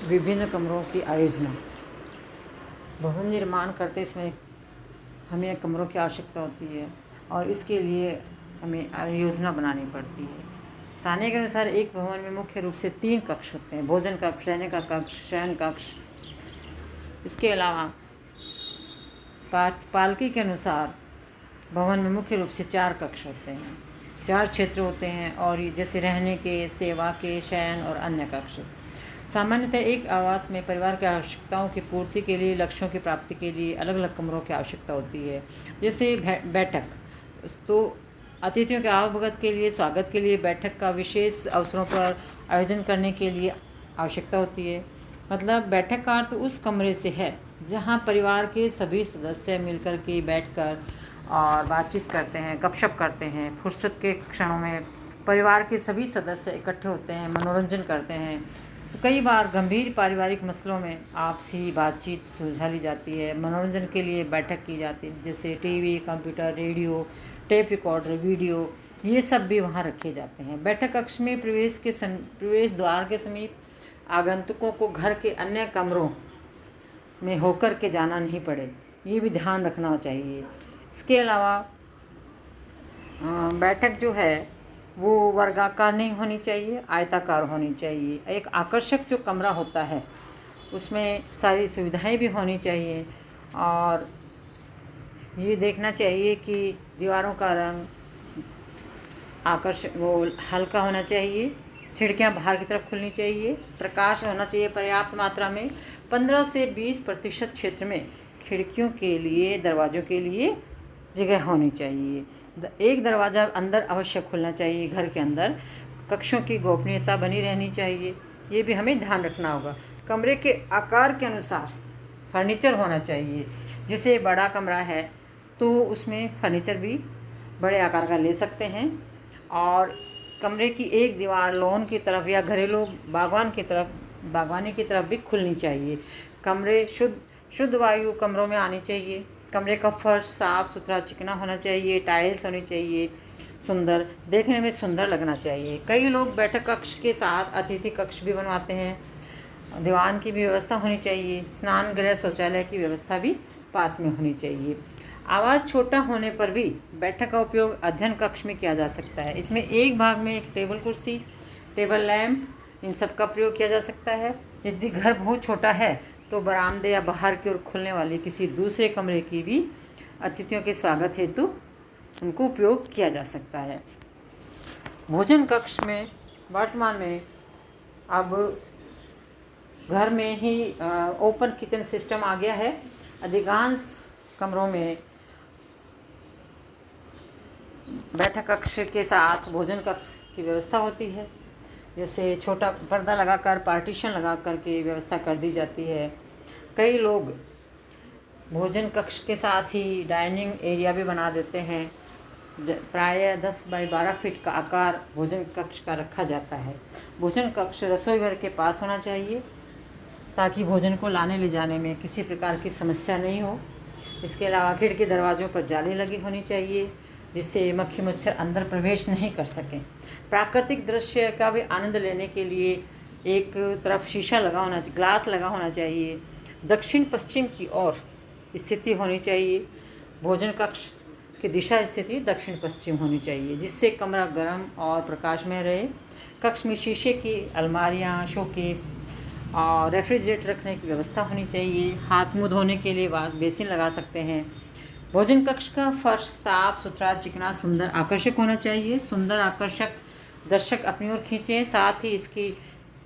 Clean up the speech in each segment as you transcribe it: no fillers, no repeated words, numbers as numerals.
विभिन्न कमरों की आयोजना। भवन निर्माण करते समय हमें कमरों की आवश्यकता होती है और इसके लिए हमें योजना बनानी पड़ती है। सारणी के अनुसार एक भवन में मुख्य रूप से 3 कक्ष होते हैं: भोजन कक्ष, रहने का कक्ष, शयन कक्ष। इसके अलावा पालिका के अनुसार भवन में मुख्य रूप से 4 कक्ष होते हैं, 4 क्षेत्र होते हैं, और जैसे रहने के, सेवा के, शयन और अन्य कक्ष। सामान्यतः एक आवास में परिवार की आवश्यकताओं की पूर्ति के लिए, लक्ष्यों की प्राप्ति के लिए अलग अलग कमरों की आवश्यकता होती है। जैसे बैठक, तो अतिथियों के आवागमन के लिए, स्वागत के लिए, बैठक का विशेष अवसरों पर आयोजन करने के लिए आवश्यकता होती है। मतलब बैठक का अर्थ उस कमरे से है जहाँ परिवार के सभी सदस्य मिलकर के बैठकर और बातचीत करते हैं, गपशप करते हैं। फुर्सत के क्षणों में परिवार के सभी सदस्य इकट्ठे होते हैं, मनोरंजन करते हैं। तो कई बार गंभीर पारिवारिक मसलों में आपसी बातचीत सुलझा ली जाती है। मनोरंजन के लिए बैठक की जाती है, जैसे TV, computer, radio, tape recorder, video, ये सब भी वहाँ रखे जाते हैं। बैठक कक्ष में प्रवेश द्वार के समीप आगंतुकों को घर के अन्य कमरों में होकर के जाना नहीं पड़े, ये भी ध्यान रखना चाहिए। इसके अलावा बैठक जो है वो वर्गाकार नहीं होनी चाहिए, आयताकार होनी चाहिए। एक आकर्षक जो कमरा होता है उसमें सारी सुविधाएं भी होनी चाहिए, और ये देखना चाहिए कि दीवारों का रंग आकर्षक वो हल्का होना चाहिए, खिड़कियां बाहर की तरफ खुलनी चाहिए, प्रकाश होना चाहिए पर्याप्त मात्रा में। 15 से 20% क्षेत्र में खिड़कियों के लिए, दरवाज़ों के लिए जगह होनी चाहिए। एक दरवाज़ा अंदर अवश्य खुलना चाहिए घर के अंदर। कक्षों की गोपनीयता बनी रहनी चाहिए, ये भी हमें ध्यान रखना होगा। कमरे के आकार के अनुसार फर्नीचर होना चाहिए। जैसे बड़ा कमरा है तो उसमें फर्नीचर भी बड़े आकार का ले सकते हैं, और कमरे की एक दीवार लॉन की तरफ या घरेलू बागवानी की तरफ भी खुलनी चाहिए। कमरे शुद्ध वायु कमरों में आनी चाहिए। कमरे का फर्श साफ सुथरा चिकना होना चाहिए, टाइल्स होनी चाहिए, सुंदर देखने में सुंदर लगना चाहिए। कई लोग बैठक कक्ष के साथ अतिथि कक्ष भी बनवाते हैं। दीवान की भी व्यवस्था होनी चाहिए। स्नान गृह, शौचालय की व्यवस्था भी पास में होनी चाहिए। आवास छोटा होने पर भी बैठक का उपयोग अध्ययन कक्ष में किया जा सकता है। इसमें एक भाग में एक टेबल कुर्सी, टेबल लैंप, इन सब का प्रयोग किया जा सकता है। यदि घर बहुत छोटा है तो बरामदे या बाहर की ओर खुलने वाले किसी दूसरे कमरे की भी अतिथियों के स्वागत हेतु उनको उपयोग किया जा सकता है। भोजन कक्ष में वर्तमान में अब घर में ही ओपन किचन सिस्टम आ गया है। अधिकांश कमरों में बैठक कक्ष के साथ भोजन कक्ष की व्यवस्था होती है। जैसे छोटा पर्दा लगाकर, पार्टीशन लगा कर के व्यवस्था कर दी जाती है। कई लोग भोजन कक्ष के साथ ही डाइनिंग एरिया भी बना देते हैं। प्रायः 10 बाई 12 फीट का आकार भोजन कक्ष का रखा जाता है। भोजन कक्ष रसोई घर के पास होना चाहिए ताकि भोजन को लाने ले जाने में किसी प्रकार की समस्या नहीं हो। इसके अलावा खिड़की दरवाज़ों पर जाली लगी होनी चाहिए जिससे मक्खी मच्छर अंदर प्रवेश नहीं कर सकें। प्राकृतिक दृश्य का भी आनंद लेने के लिए एक तरफ शीशा लगा होना चाहिए, ग्लास लगा होना चाहिए। दक्षिण पश्चिम की ओर स्थिति होनी चाहिए। भोजन कक्ष की दिशा स्थिति दक्षिण पश्चिम होनी चाहिए जिससे कमरा गर्म और प्रकाशमय रहे। कक्ष में शीशे की अलमारियाँ, शोकेस और रेफ्रिजरेटर रखने की व्यवस्था होनी चाहिए। हाथ मुँह धोने के लिए बेसिन लगा सकते हैं। भोजन कक्ष का फर्श साफ सुथरा, चिकना, सुंदर, आकर्षक होना चाहिए। सुंदर, आकर्षक दर्शक अपनी ओर खींचें। साथ ही इसकी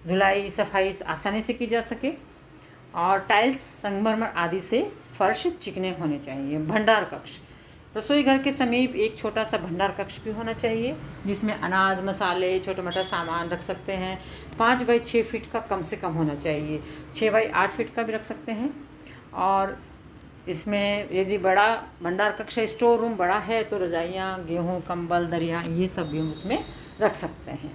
धुलाई सफाई आसानी से की जा सके, और टाइल्स, संगमरमर आदि से फर्श चिकने होने चाहिए। भंडार कक्ष, रसोई घर के समीप एक छोटा सा भंडार कक्ष भी होना चाहिए जिसमें अनाज, मसाले, छोटा मोटा सामान रख सकते हैं। 5 बाई 6 फीट का कम से कम होना चाहिए। 6 बाई 8 फीट का भी रख सकते हैं। और इसमें यदि बड़ा भंडार कक्ष, स्टोर रूम बड़ा है तो रजाइयाँ, गेहूँ, कंबल, दरिया, ये सब भी हम उसमें रख सकते हैं।